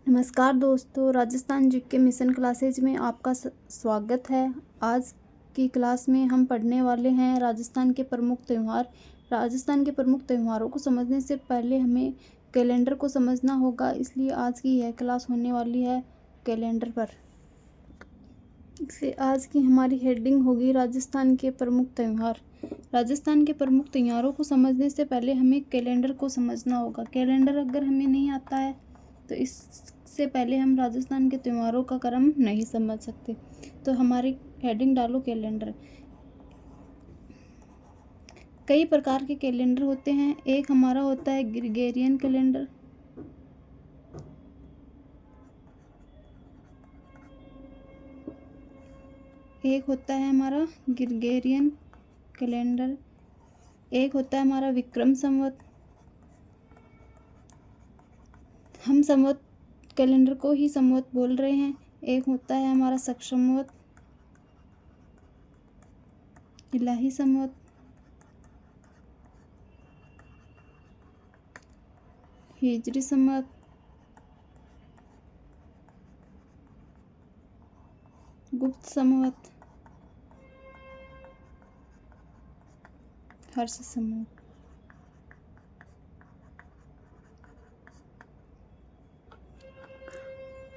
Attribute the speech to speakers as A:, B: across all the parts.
A: नमस्कार दोस्तों, Rajasthan GK mission classes में आपका स्वागत है। आज की क्लास में हम पढ़ने वाले हैं राजस्थान के प्रमुख त्यौहार। राजस्थान के प्रमुख त्यौहारों को समझने से पहले हमें कैलेंडर को समझना होगा, इसलिए आज की यह क्लास होने वाली है कैलेंडर पर। इससे आज की हमारी हेडिंग होगी राजस्थान के प्रमुख त्यौहार। राजस्थान के प्रमुख त्योहारों को समझने से पहले हमें कैलेंडर को समझना होगा। कैलेंडर अगर हमें नहीं आता है तो इससे पहले हम राजस्थान के त्योहारों का क्रम नहीं समझ सकते। तो हमारी हेडिंग डालो कैलेंडर। कई प्रकार के कैलेंडर होते हैं। एक हमारा होता है ग्रिगोरियन कैलेंडर, एक होता है हमारा ग्रिगोरियन कैलेंडर, एक होता है हमारा विक्रम संवत। हम संवत कैलेंडर को ही संवत बोल रहे हैं। एक होता है हमारा शक संवत, इलाही संवत, हिजरी संवत, गुप्त संवत, हर्ष संवत।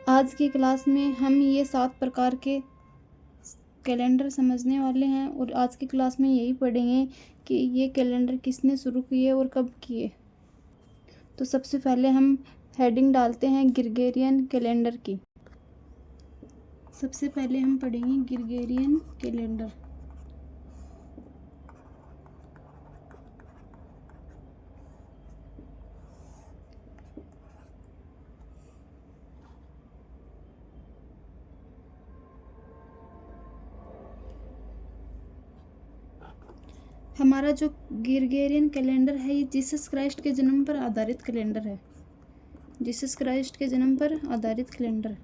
A: आज की क्लास में हम ये 7 प्रकार के कैलेंडर समझने वाले हैं और आज की क्लास में यही पढ़ेंगे कि ये कैलेंडर किसने शुरू किए और कब किए। तो सबसे पहले हम हेडिंग डालते हैं ग्रिगोरियन कैलेंडर की। सबसे पहले हम पढ़ेंगे ग्रिगोरियन कैलेंडर। हमारा जो ग्रिगोरियन कैलेंडर है ये जीसस क्राइस्ट के जन्म पर आधारित कैलेंडर है। जीसस क्राइस्ट के जन्म पर आधारित calendar.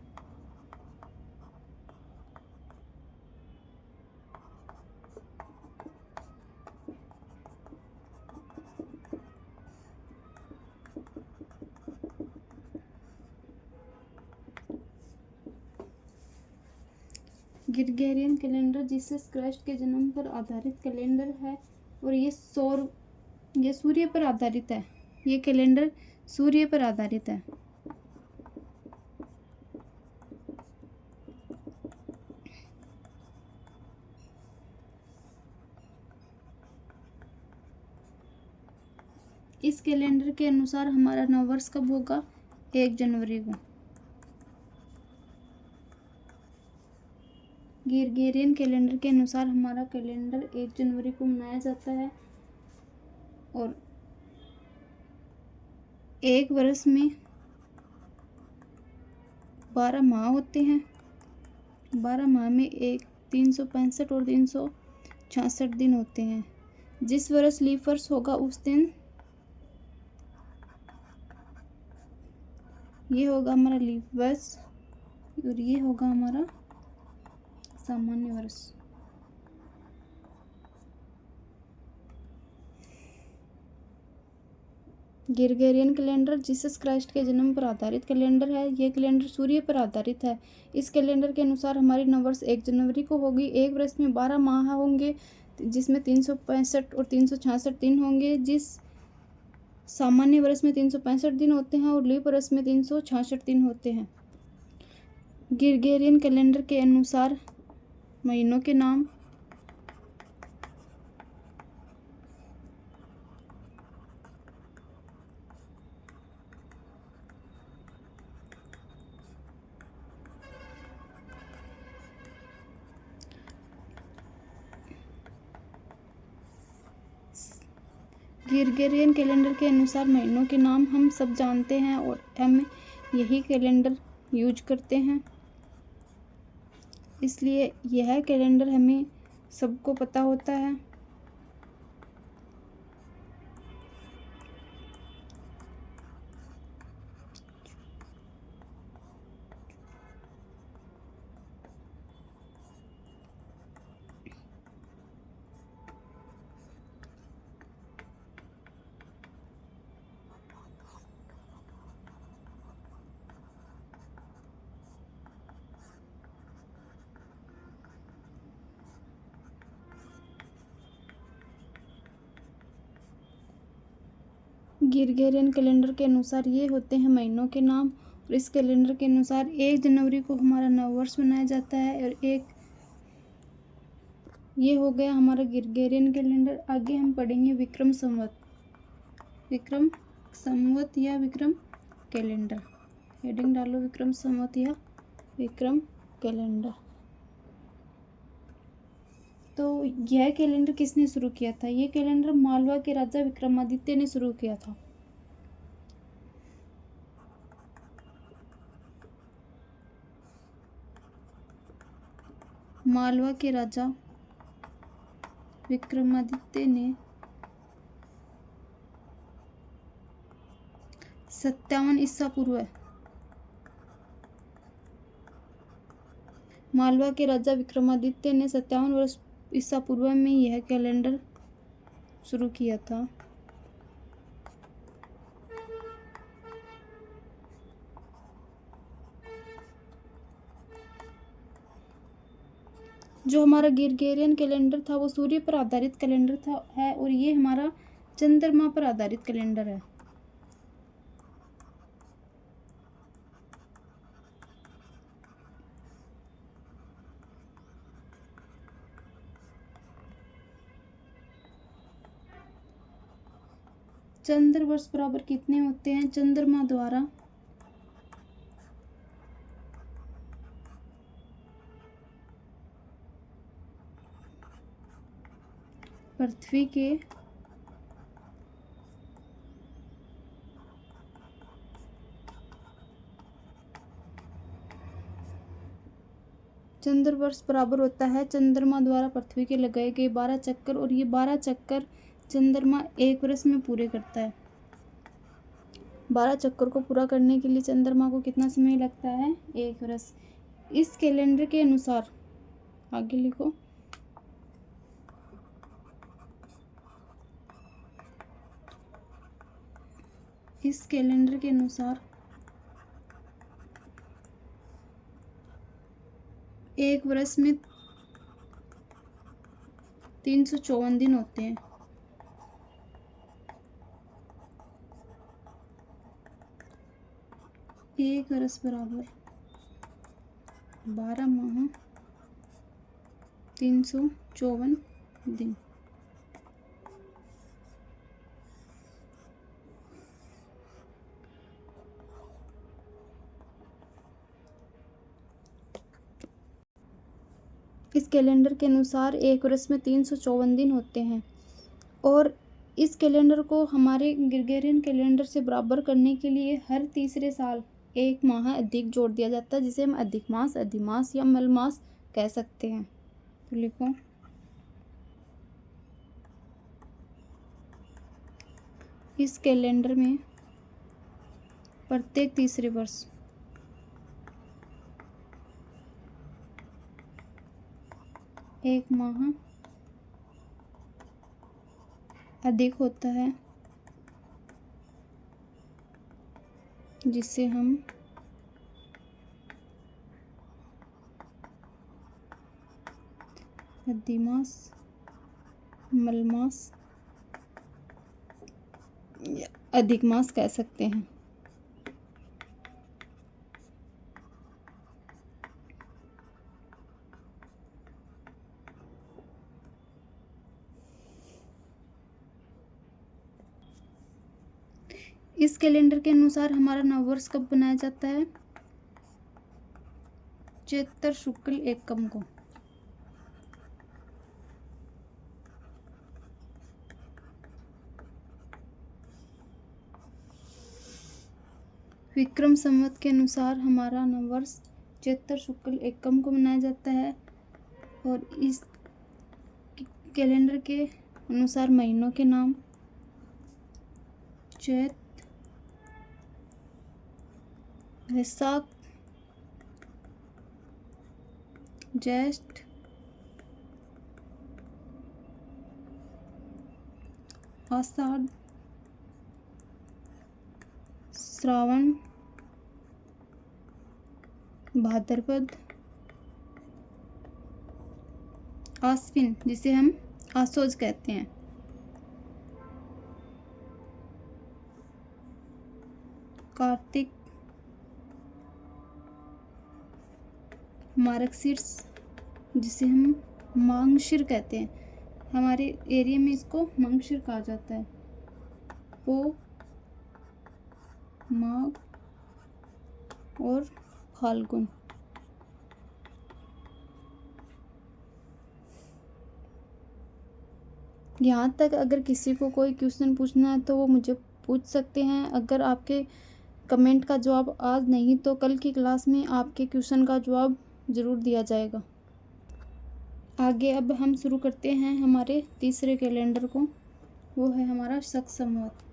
A: Gregorian calendar Jesus Christ के जन्म पर आधारित कैलेंडर है और ये सूर्य पर आधारित है। ये कैलेंडर सूर्य पर आधारित है। इस कैलेंडर के अनुसार हमारा नववर्ष कब होगा? 1 जनवरी को। ग्रिगोरियन कैलेंडर के अनुसार हमारा कैलेंडर 1 जनवरी को मनाया जाता है और एक वर्ष में 12 माह होते हैं। 12 माह में 365 और 366 दिन होते हैं। जिस वर्ष लीप वर्ष होगा उस दिन ये होगा हमारा लीप वर्ष और ये होगा हमारा सामान्य वर्ष। ग्रिगोरियन कैलेंडर जीसस क्राइस्ट के जन्म पर आधारित कैलेंडर है। यह कैलेंडर सूर्य पर आधारित है। इस कैलेंडर के अनुसार हमारी नववर्ष 1 जनवरी को होगी। एक वर्ष में 12 माह होंगे जिसमें 365 और 366 दिन होंगे। जिस सामान्य वर्ष में 365 दिन होते हैं और लीप वर्ष में 366 दिन होते हैं। ग्रिगोरियन कैलेंडर के अनुसार महीनों के नाम ग्रिगोरियन कैलेंडर के अनुसार महीनों के नाम हम सब जानते हैं और हम यही कैलेंडर यूज करते हैं, इसलिए यह कैलेंडर हमें सबको पता होता है। ग्रेगोरियन कैलेंडर के अनुसार ये होते हैं महीनों के नाम। और इस कैलेंडर के अनुसार 1 जनवरी को हमारा नववर्ष मनाया जाता है। और ये हो गया हमारा ग्रेगोरियन कैलेंडर। आगे हम पढ़ेंगे विक्रम संवत या विक्रम कैलेंडर। हेडिंग डालो विक्रम संवत या विक्रम कैलेंडर। तो यह कैलेंडर किसने शुरू किया था? यह कैलेंडर मालवा के राजा विक्रमादित्य ने शुरू किया था। मालवा के राजा विक्रमादित्य ने 57 ईसा पूर्व मालवा के राजा विक्रमादित्य ने 57 वर्ष ईसा पूर्व में यह कैलेंडर शुरू किया था। जो हमारा ग्रेगोरियन कैलेंडर था वो सूर्य पर आधारित कैलेंडर था है, और ये हमारा चंद्रमा पर आधारित कैलेंडर है। चंद्र वर्ष बराबर कितने होते हैं? चंद्रमा द्वारा पृथ्वी के चंद्र वर्ष बराबर होता है चंद्रमा द्वारा पृथ्वी के लगाए गए 12 चक्कर। और ये 12 चक्कर चंद्रमा 1 वर्ष में पूरे करता है। 12 चक्कर को पूरा करने के लिए चंद्रमा को कितना समय लगता है? 1 वर्ष। इस कैलेंडर के अनुसार आगे लिखो। इस कैलेंडर के अनुसार 1 वर्ष में 354 दिन होते हैं। एक वर्ष बराबर 12 माह 354 दिन। इस कैलेंडर के अनुसार 1 वर्ष में 354 दिन होते हैं। और इस कैलेंडर को हमारे ग्रेगोरियन कैलेंडर से बराबर करने के लिए हर तीसरे साल 1 माह अधिक जोड़ दिया जाता है, जिसे हम अधिक मास, अधिमास या मलमास कह सकते हैं। तो लिखो इस कैलेंडर में प्रत्येक तीसरे वर्ष एक माह अधिक होता है, जिसे हम अधिमास, मलमास या अधिक मास कह सकते हैं। इस कैलेंडर के अनुसार हमारा नववर्ष कब मनाया जाता है? चैत्र शुक्ल एकम को। विक्रम संवत के अनुसार हमारा नववर्ष चैत्र शुक्ल एकम को मनाया जाता है। और इस कैलेंडर के अनुसार महीनों के नाम चैत, वैशाख, ज्येष्ठ, आषाढ़, श्रावण, भाद्रपद, आश्विन जिसे हम आश्वज कहते हैं। कार्तिक मार्गशीर्ष, जिसे हम मांगशीर कहते हैं, हमारे एरिया में इसको मांगशीर कहा जाता है। पो, माघ और फाल्गुन। यहाँ तक अगर किसी को कोई क्वेश्चन पूछना है तो वो मुझे पूछ सकते हैं। अगर आपके कमेंट का जवाब आज नहीं तो कल की क्लास में आपके क्वेश्चन का जवाब ज़रूर दिया जाएगा। आगे अब हम शुरू करते हैं हमारे तीसरे कैलेंडर को, वो है हमारा शक संवत।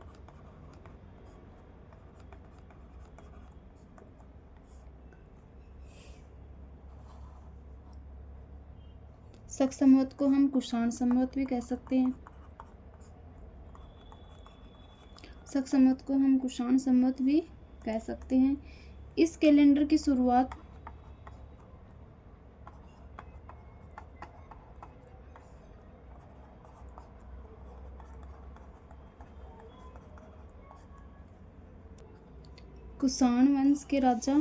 A: शक संवत को हम कुषाण संवत भी कह सकते हैं। शक संवत को हम कुषाण संवत भी कह सकते हैं। इस कैलेंडर की शुरुआत कुषाण वंश के राजा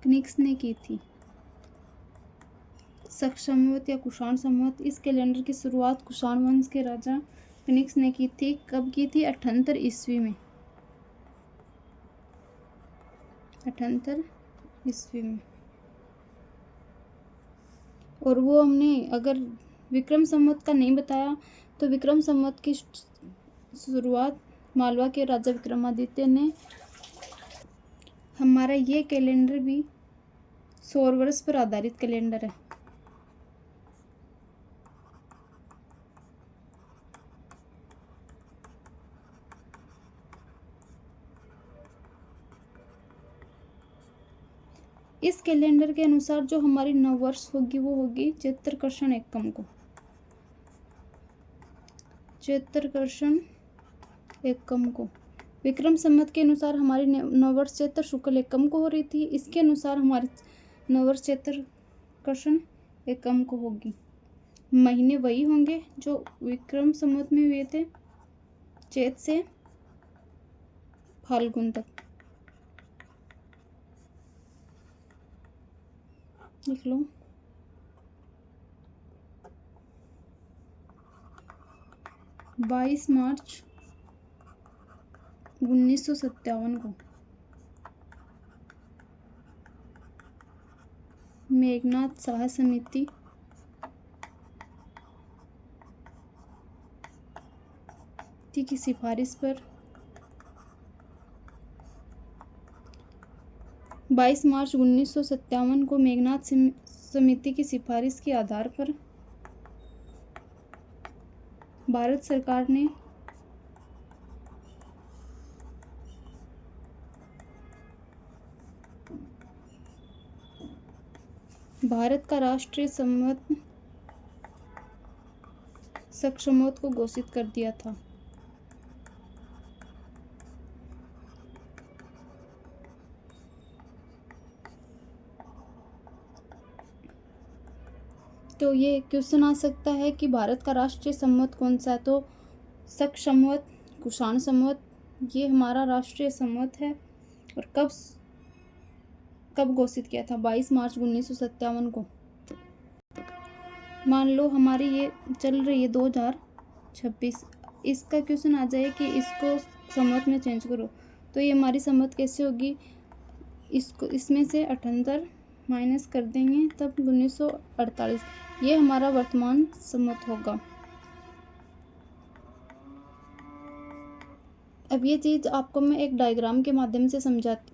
A: कनिष्क ने की थी। शक संवत या कुषाण संवत, इस कैलेंडर की शुरुआत कुषाण वंश के राजा कनिष्क ने की थी। कब की थी? 78 ईस्वी में। 78 ईस्वी में। और वो हमने अगर विक्रम संवत का नहीं बताया तो विक्रम संवत की शुरुआत मालवा के राजा विक्रमादित्य ने। हमारा ये कैलेंडर भी सौर वर्ष पर आधारित कैलेंडर है। इस कैलेंडर के अनुसार जो हमारी नववर्ष होगी वो होगी चैत्रकर्षण एकम को। चैत्रकर्षण एकम को। विक्रम संवत के अनुसार हमारी नववर्ष चैत्र शुक्ल एकम को हो रही थी। इसके अनुसार हमारी नववर्ष चैत्रकर्षण एकम को होगी। महीने वही होंगे जो विक्रम संवत में हुए थे, चैत से फाल्गुन तक। लिख लो। बाईस मार्च 1957 को मेघनाथ साहा समिति की सिफारिश पर 22 मार्च 1957 को मेघनाथ समिति की सिफारिश के आधार पर भारत सरकार ने भारत का राष्ट्रीय संवत शक संवत को घोषित कर दिया था। तो ये क्वेश्चन आ सकता है कि भारत का राष्ट्रीय संवत कौन सा है, तो शक संवत, कुषाण संवत, ये हमारा राष्ट्रीय संवत है। और कब घोषित किया था? 22 मार्च 1957 को। मान लो हमारी ये चल रही है 2026, इसका क्वेश्चन आ जाए कि इसको संवत में चेंज करो, तो ये हमारी संवत कैसे होगी? इसमें से 78 माइनस कर देंगे तब 1948, ये हमारा वर्तमान संवत होगा। अब ये चीज़ आपको मैं एक डायग्राम के माध्यम से समझाती।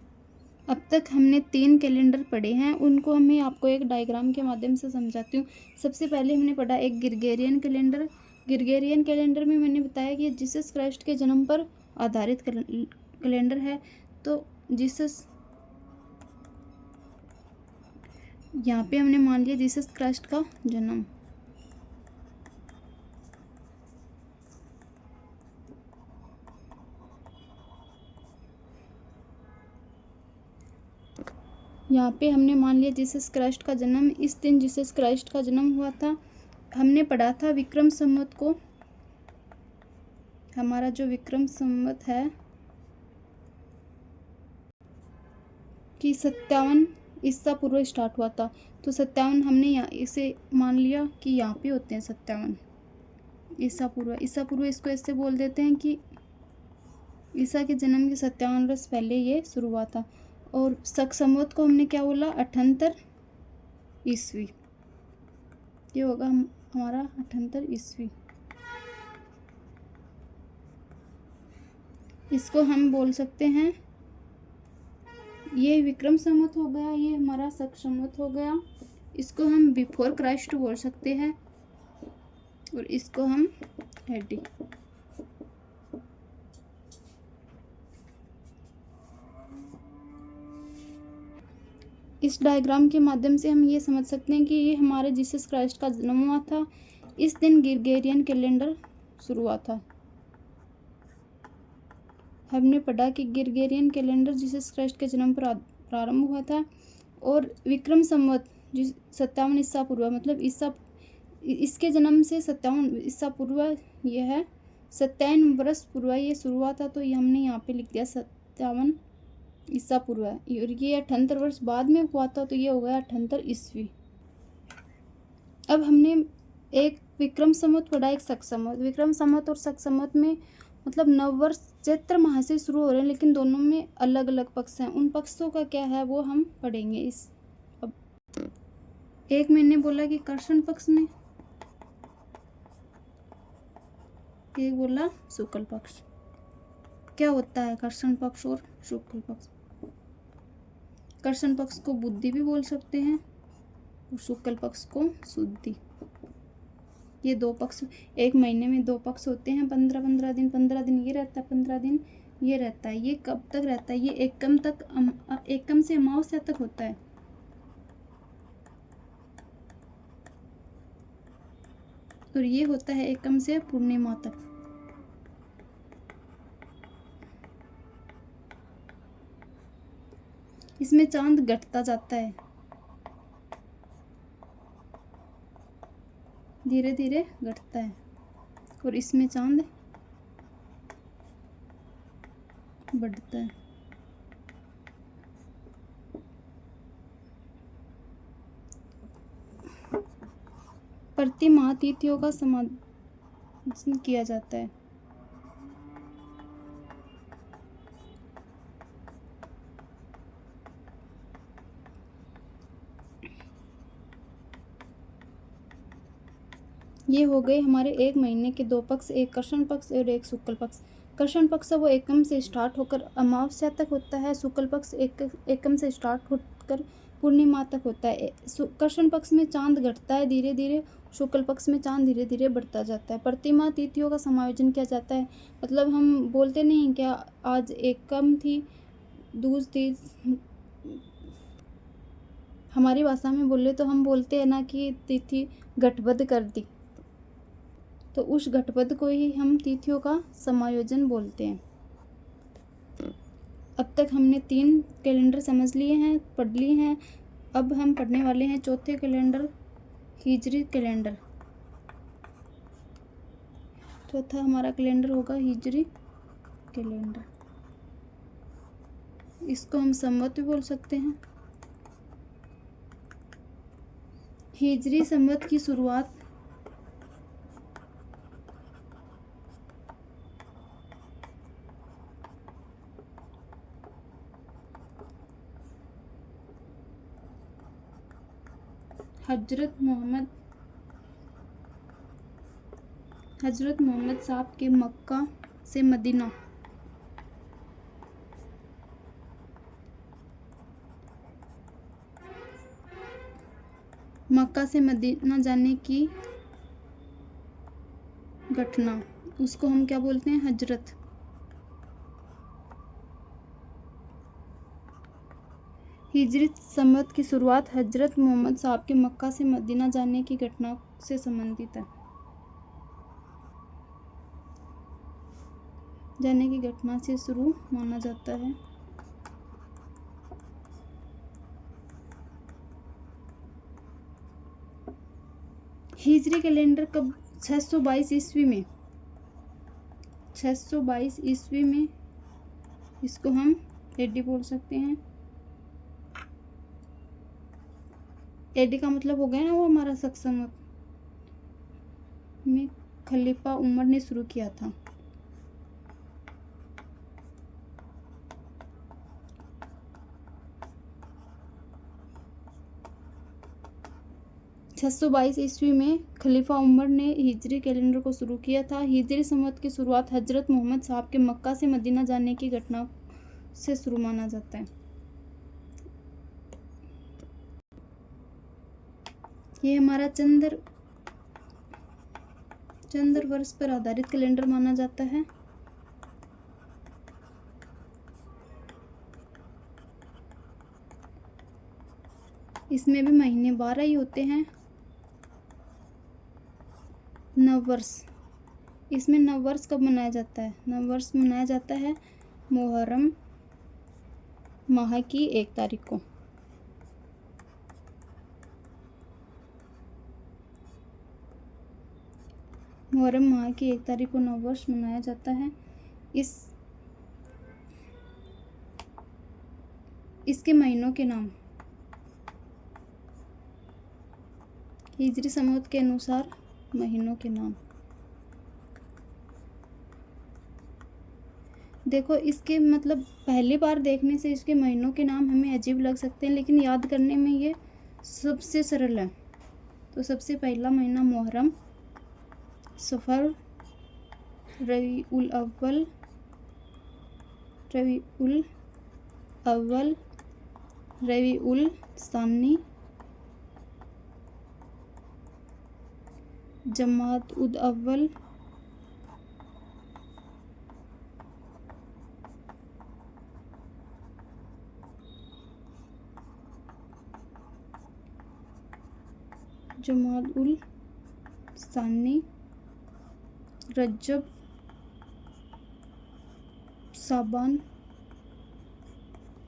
A: अब तक हमने 3 कैलेंडर पढ़े हैं, उनको मैं आपको एक डायग्राम के माध्यम से समझाती हूँ। सबसे पहले हमने पढ़ा एक ग्रिगोरियन कैलेंडर। ग्रिगोरियन कैलेंडर में मैंने बताया कि जीसस क्राइस्ट के जन्म पर आधारित कैलेंडर है। तो जीसस, यहाँ पे हमने मान लिया जीसस क्राइस्ट का जन्म। यहाँ पे हमने मान लिया जीसस क्राइस्ट का जन्म, इस दिन जीसस क्राइस्ट का जन्म हुआ था। हमने पढ़ा था विक्रम संवत को, हमारा जो विक्रम संवत है कि 57 ईसा पूर्व स्टार्ट हुआ था। तो 57 हमने यहाँ इसे मान लिया कि यहाँ पे होते हैं 57 ईसा पूर्व। ईसा पूर्व इसको ऐसे बोल देते हैं कि ईसा के जन्म के 57 वर्ष पहले ये शुरू हुआ था। और शक संवत को हमने क्या बोला, 78 ईस्वी। ये होगा हमारा 78 ईस्वी। इसको हम बोल सकते हैं, ये विक्रम संवत हो गया, ये हमारा शक संवत हो गया। इसको हम बिफोर क्राइस्ट बोल सकते हैं और इसको हम एडी। इस डायग्राम के माध्यम से हम ये समझ सकते हैं कि ये हमारे जीसस क्राइस्ट का जन्म हुआ था। इस दिन ग्रिगोरियन कैलेंडर शुरू हुआ था। हमने पढ़ा कि ग्रिगोरियन कैलेंडर जीसस क्राइस्ट के जन्म पर प्रारंभ हुआ था। और विक्रम संवत 57 ईसा पूर्व, मतलब इसके जन्म से 57 ईसा पूर्व ये है, 57 वर्ष पूर्व ये शुरू हुआ था। तो ये हमने यहाँ पे लिख दिया 57 ईसा पूर्व। और ये 78 वर्ष बाद में हुआ था, तो ये हो गया 78 ईस्वी। अब हमने एक विक्रम संवत पढ़ा, एक शक संवत। विक्रम संवत और शक संवत में मतलब नववर्ष चैत्र माह से शुरू हो रहे हैं, लेकिन दोनों में अलग अलग पक्ष हैं। उन पक्षों का क्या है वो हम पढ़ेंगे। अब एक मैंने बोला कि कृष्ण पक्ष में, एक बोला शुक्ल पक्ष। क्या होता है कृष्ण पक्ष और शुक्ल पक्ष? कृष्ण पक्ष को बुद्धि भी बोल सकते हैं और शुक्ल पक्ष को शुद्धि। ये दो पक्ष, एक महीने में दो पक्ष होते हैं, 15-15 दिन। 15 दिन ये रहता है, 15 दिन ये रहता है। ये कब तक रहता है? ये एकम से अमावस्या तक होता है। और ये होता है एकम से पूर्णिमा तक। इसमें चांद घटता जाता है, धीरे धीरे घटता है, और इसमें चांद बढ़ता है। प्रति माह तिथियों का समायोजन किया जाता है। ये हो गए हमारे एक महीने के दो पक्ष, एक कृष्ण पक्ष और एक शुक्ल पक्ष। कृष्ण पक्ष वो एकम से स्टार्ट होकर अमावस्या तक होता है। शुक्ल पक्ष एकम से स्टार्ट होकर पूर्णिमा तक होता है। कृष्ण पक्ष में चांद घटता है धीरे धीरे, शुक्ल पक्ष में चांद धीरे धीरे बढ़ता जाता है। प्रतिमा तिथियों का समायोजन किया जाता है। मतलब हम बोलते नहीं क्या, आज एकम थी, दूज थी। हमारी भाषा में बोले तो हम बोलते हैं ना कि तिथि गठबद्ध कर दी, तो उस घटपद को ही हम तिथियों का समायोजन बोलते हैं। अब तक हमने 3 कैलेंडर समझ लिए हैं, पढ़ लिए हैं। अब हम पढ़ने वाले हैं चौथे कैलेंडर, हिजरी कैलेंडर। चौथा हमारा कैलेंडर होगा हिजरी कैलेंडर। इसको हम संवत भी बोल सकते हैं। हिजरी संवत की शुरुआत हजरत मोहम्मद साहब के मक्का से मदीना जाने की घटना, उसको हम क्या बोलते हैं? हजरत। हिजरी संवत की शुरुआत हजरत मोहम्मद साहब के मक्का से मदीना जाने की घटना से संबंधित है। जाने की घटना से शुरू माना जाता है। हिजरी कैलेंडर कब 622 ईस्वी में, 622 ईस्वी में इसको हम एडी बोल सकते हैं। एडी का मतलब हो गया ना वो हमारा शक संवत में खलीफा उमर ने शुरू किया था। छः सौ 22 ईस्वी में खलीफा उमर ने हिजरी कैलेंडर को शुरू किया था। हिजरी संवत की शुरुआत हजरत मोहम्मद साहब के मक्का से मदीना जाने की घटना से शुरू माना जाता है। ये हमारा चंद्र वर्ष पर आधारित कैलेंडर माना जाता है। इसमें भी महीने 12 ही होते हैं। नववर्ष, इसमें नववर्ष कब मनाया जाता है? नववर्ष मनाया जाता है मुहर्रम माह की 1 तारीख को। मुहर्रम माह की 1 तारीख को नववर्ष मनाया जाता है। इसके महीनों के नाम हिजरी संवत के अनुसार महीनों के नाम देखो। इसके मतलब पहली बार देखने से इसके महीनों के नाम हमें अजीब लग सकते हैं, लेकिन याद करने में ये सबसे सरल है। तो सबसे पहला महीना मुहर्रम, सफ़र, रबीउल अव्वल, रबीउल सानी, जमाद उद अव्वल, जमाद उल सानी, रजब, साबान,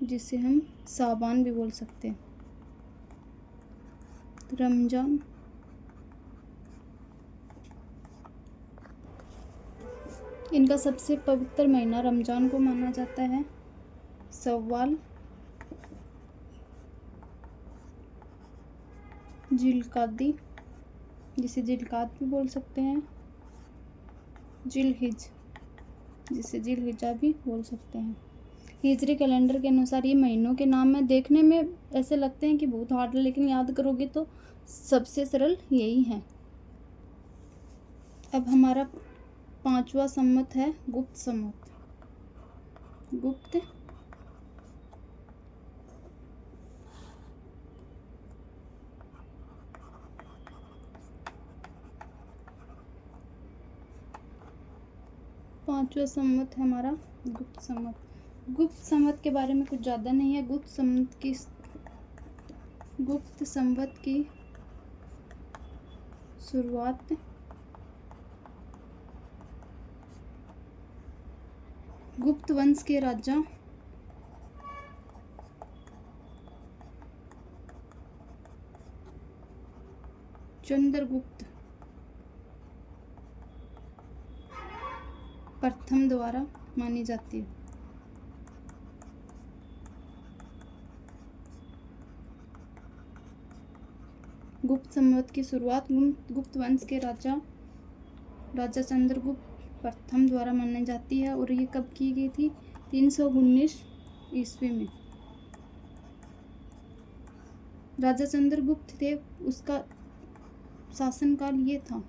A: जिसे हम साबान भी बोल सकते हैं, रमजान, इनका सबसे पवित्र महीना रमजान को माना जाता है। सव्वाल, जिलकादी, जिसे जिलकाद भी बोल सकते हैं, जिलहिज, जिसे जिलहिजा भी बोल सकते हैं। हिजरी कैलेंडर के अनुसार ये महीनों के नाम में देखने में ऐसे लगते हैं कि बहुत हार्ड है, लेकिन याद करोगे तो सबसे सरल यही है। अब हमारा 5वां संवत है गुप्त संवत। गुप्त पांचवा संवत है हमारा गुप्त संवत। गुप्त संवत के बारे में कुछ ज़्यादा नहीं है। गुप्त संवत की शुरुआत गुप्त वंश के राजा चंद्रगुप्त प्रथम द्वारा मानी जाती है। गुप्त संवत की शुरुआत गुप्त वंश के राजा चंद्रगुप्त प्रथम द्वारा मानी जाती है, और ये कब की गई थी? 319 ईस्वी में। राजा चंद्रगुप्त थे, उसका शासनकाल ये था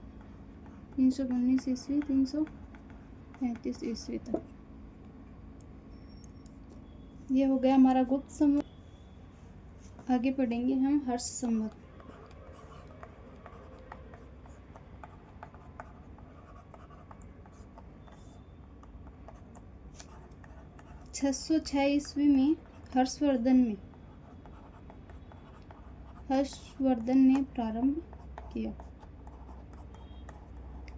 A: 319 ईस्वी 335 ईस्वी तक। ये हो गया हमारा गुप्त संवत। आगे पढ़ेंगे हम हर्ष संवत। छः सौ 6 ईस्वी में हर्षवर्धन ने प्रारंभ किया।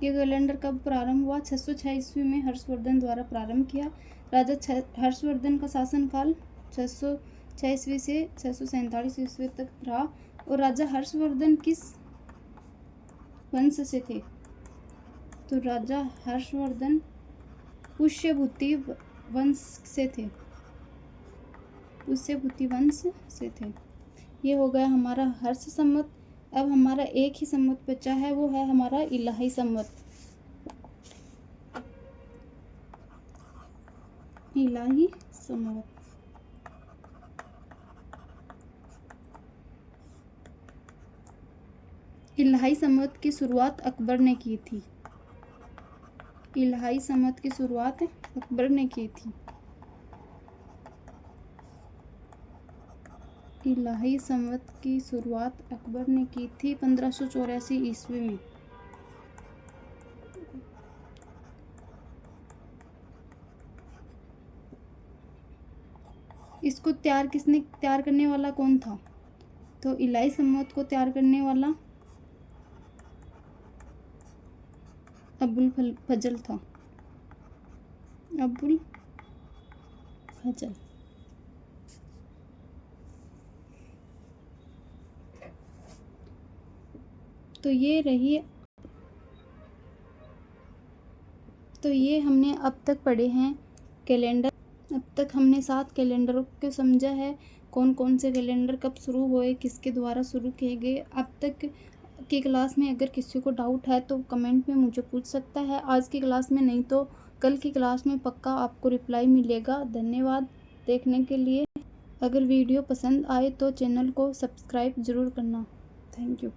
A: ये कैलेंडर कब प्रारंभ हुआ? 606 ईस्वी में हर्षवर्धन द्वारा प्रारंभ किया। राजा हर्षवर्धन का शासनकाल 606 ईस्वी से 647 ईस्वी तक रहा। और राजा हर्षवर्धन किस वंश से थे। तो राजा हर्षवर्धन पुष्यभूति वंश से थे। पुष्यभूति वंश से थे। ये हो गया हमारा हर्ष संवत। अब हमारा एक ही संवत बचा है, वो है हमारा इलाही संवत। इलाही संवत। इलाही संवत की शुरुआत अकबर ने की थी। इलाही संवत की शुरुआत अकबर ने की थी। इलाही संवत की शुरुआत अकबर ने की थी 1584 ईस्वी में। इसको तैयार करने वाला कौन था? तो इलाही संवत को तैयार करने वाला अबुल फजल था। अबुल फजल। तो ये हमने अब तक पढ़े हैं कैलेंडर। अब तक हमने 7 कैलेंडरों को समझा है, कौन कौन से कैलेंडर कब शुरू हुए, किसके द्वारा शुरू किए गए। अब तक की क्लास में अगर किसी को डाउट है तो कमेंट में मुझे पूछ सकता है। आज की क्लास में नहीं तो कल की क्लास में पक्का आपको रिप्लाई मिलेगा। धन्यवाद देखने के लिए। अगर वीडियो पसंद आए तो चैनल को सब्सक्राइब ज़रूर करना। Thank you.